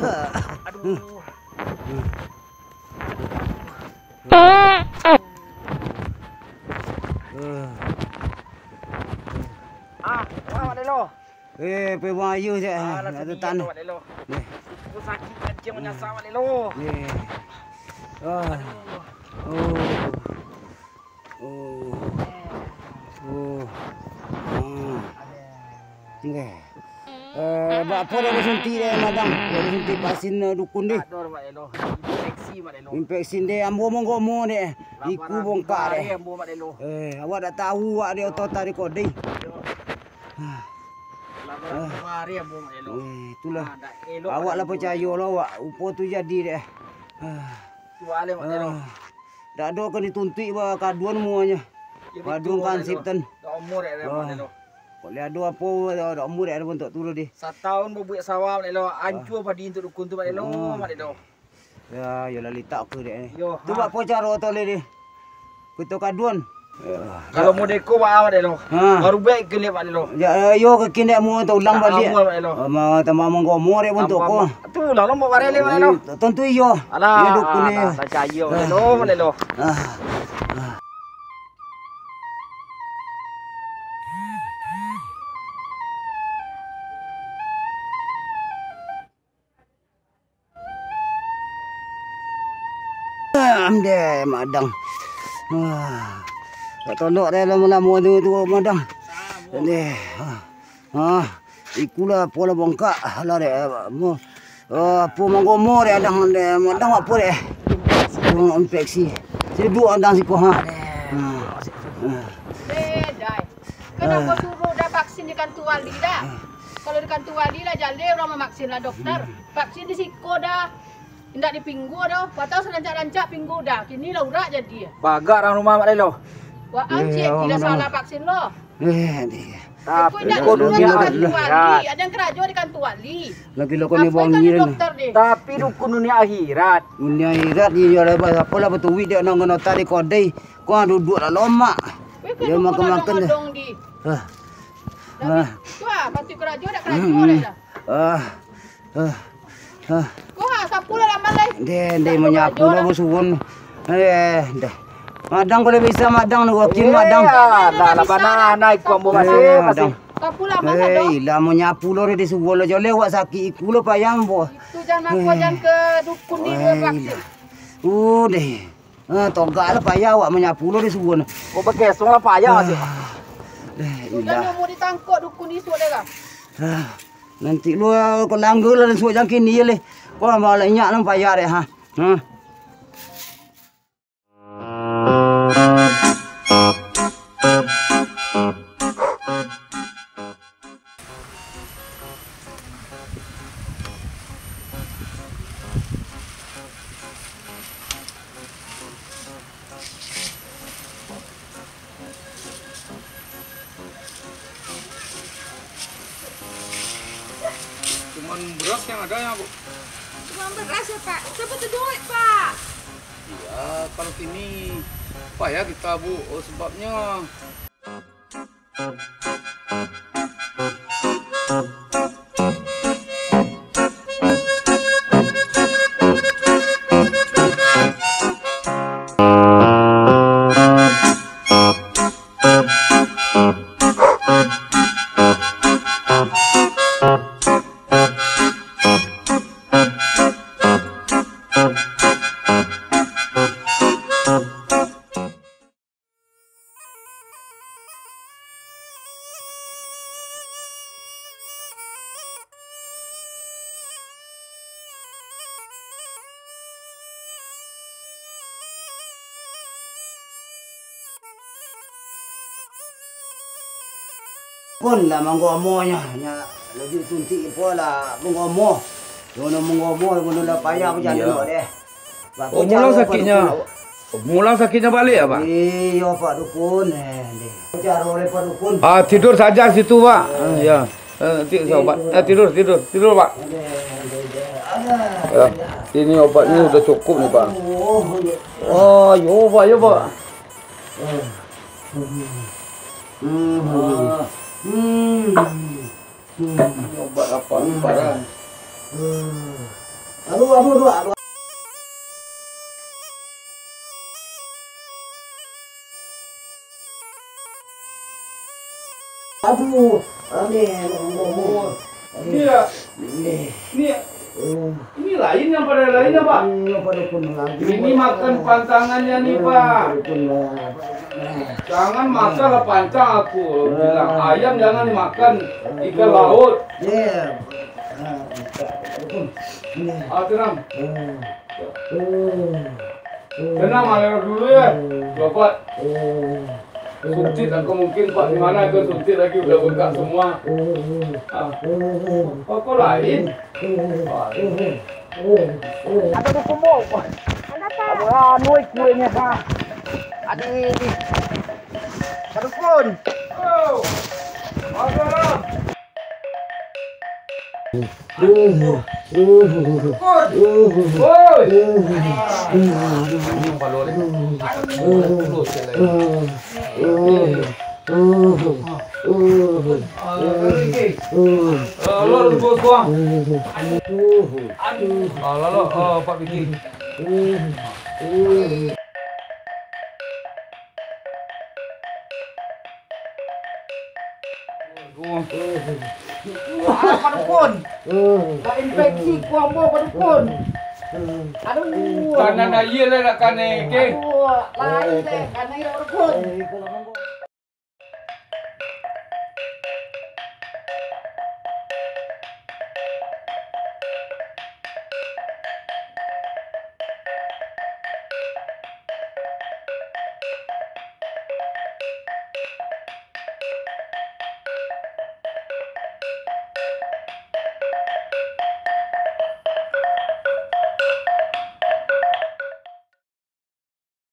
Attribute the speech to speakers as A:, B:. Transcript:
A: Aduh. Wah, Delo.
B: Pergi buang air je. Ada tanah.
A: Delo. Aku sakit kencing menyasar, Delo.
B: Oh. Apa dah bersuntik dia madang? Dia bersuntik vaksin dukun dia.
A: Aduh, Mak Delo. Infeksi, Mak Delo.
B: Infeksi dia ambo monggomo dia. Iku bongkar dia.
A: Ambo, Mak Delo.
B: Awak dah tahu awak dia otot tadi kodai.
A: Hari ambo, Mak Delo.
B: Itulah. Awak lah percaya lah awak. Upo tu jadi dia.
A: Tuale, Mak Delo.
B: Dak ada kan dituntik bah kaduan semuanya. Kaduan kan sipten.
A: Dak umur dia, Mak Delo.
B: Boleh ada apa dak umur dia bentuk turun dia.
A: Setahun berbuat sawah, Mak Delo. Hancur padi untuk dukun tu, Mak Delo. Mak Delo.
B: Ya, yalah litak ke dia ni.
A: Yo,
B: Tu buat apa cara toleh dia? Kutu kaduan.
A: Kalau mau deko Mak Delo. Baru baik ke Mak Delo.
B: Ya, yo ke kini mu tu ulang balik.
A: Mak Delo.
B: Ma tamam monggomo dia bentuk ko.
A: Tu lah lo mau barele, Mak Delo.
B: Tentu iyo.
A: Alah,
B: dia dukun ni.
A: Tak percaya, Mak Delo, Mak Delo.
B: Amde madang. Tak tolok dia lama-lama tu madang. Ni. Ikulah pola bongkak lah dia. Apa monggomo dia adang dia madang apa dia. Infeksi. Sibuk adang siku ha.
C: Dai. Kenapa suruh dah vaksin di kantor wali dah? Kalau di kantor wali lah jale orang memaksin lah dokter. Vaksin di siko dah. Tidak di pinggu dah. Patau selancak-lancak pinggu dah. Kini lah urak jadi.
A: Bagak orang rumah Mak Delo.
C: Wah, cik tidak salah vaksin lo.
A: Tapi
C: tidak dukun di kantor wali. Ada yang kerajaan di kantor wali.
B: Lagi lo ni buang ni.
A: Tapi dukun dunia akhirat.
B: Dunia akhirat dia ada apa lah betul dia nak kena tarik kodai. Kau duduk lah lomak. Dia makan-makan dah.
C: Wah, pasti kerajaan dah kerajaan dah. Wah, sapulah lama lagi.
B: Dia menyapu lah bersuun. Dah. Madang kalau bisa madang nak wakin madang.
A: Dah lah mana naik kau mau masih.
C: Sapu lama dah.
B: Lah menyapu lah dia suruh lah jole awak sakit iku lah payang bo.
C: Itu jangan aku jangan ke dukun ni dia vaksin.
B: Deh. Togak lah payah awak menyapu lah dia suruh.
A: Kau pakai semua payah masih.
C: Tu jangan mau ditangkap dukun ni suruh dia.
B: Nanti lu kau langgar lah dan suruh jangan kini le. Kau malah inyak lah payah deh ha.
D: Cuman beras yang ada ya, Bu?
C: Cuma beras ya, Pak. Siapa tu duit, Pak?
D: Iya, kalau kini payah kita, Bu. Sebabnya
B: Pun lah menggomonya. Lagi tuntik pun lah menggomo. Jono menggomo pun dah payah berjalan buat dia.
D: mulang sakitnya. Mulang sakitnya balik ya, Pak?
B: Iya, Pak Dukun. Cara oleh Pak Dukun.
D: Tidur saja situ, Pak. Ya. Tidur, Pak. Ini obatnya udah cukup nih, Pak. Oh, yo, Pak. Obat apa nih, Pak?
B: Aduh. Aduh,
D: Ini lain yang pada lainnya, Pak. Ini makan pantangannya nih, Pak. Jangan masalah pancang aku bilang. Ayam jangan dimakan, ikan laut. Tenang. Tenang, air dulu ya. Bapak. Suntik aku mungkin Pak di mana ke suntik lagi udah bengkak semua. Kok lain?
A: Ada di kumur. Ada nuik kuenya ha. Ada ini. Ada pun.
D: Oh. Ada. Pak Biki.
A: Apa dukun? Lah infeksi kuambo padukun. Aduh.
D: Kanan aja lah nak kane ke.
C: Lain deh, karena itu dukun.